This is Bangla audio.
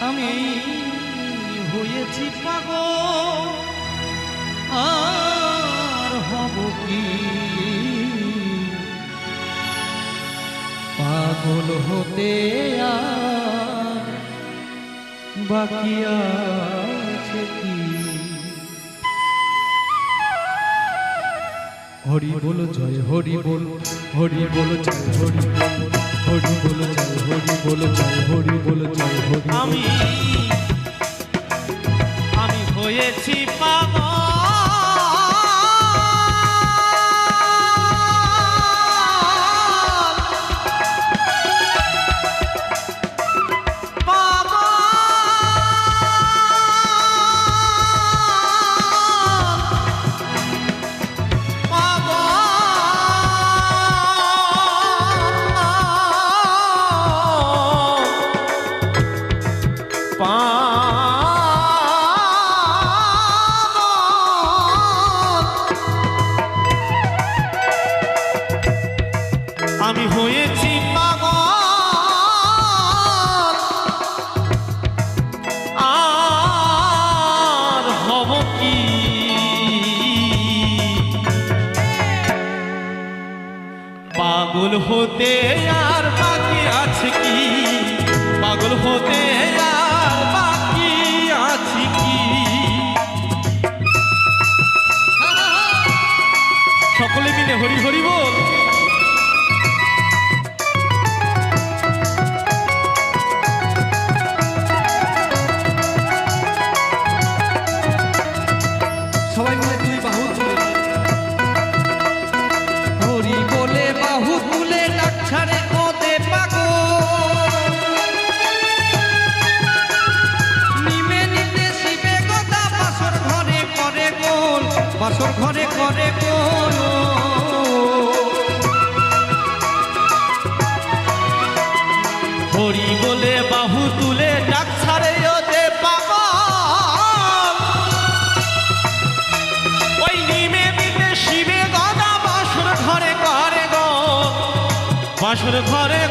আমি হয়েছি পাগল আর হব কি পাগল হতে আর বাকি আছে কি হরি বল জয় হরি বল হরি বল জয় হরি হরি বল জয় হরি বল জয় হরি বল জয় হরি আমি হয়েছি পাগল আমি হয়েছি পাগল আর হব কি পাগল হতে আর বাকি আছে কি পাগল হতে আর বাকি আছে কি সকলে মিলে হরি হরি বল সবাই মিলে তুই বাহু তুলে হরি বলে বাহু তুলে ডাকছাড়ে কোদে পাগল নিমে নিতে শিবে কথা বাসর ঘরে করে গোল বাসর ঘরে করে গোল হরি বলে বাহু তুলে ডাক ছাড়ে ওতে পাগল ওই নিমে নিতে শিবে গদা বাসর ঘরে করে গো বাসর ঘরে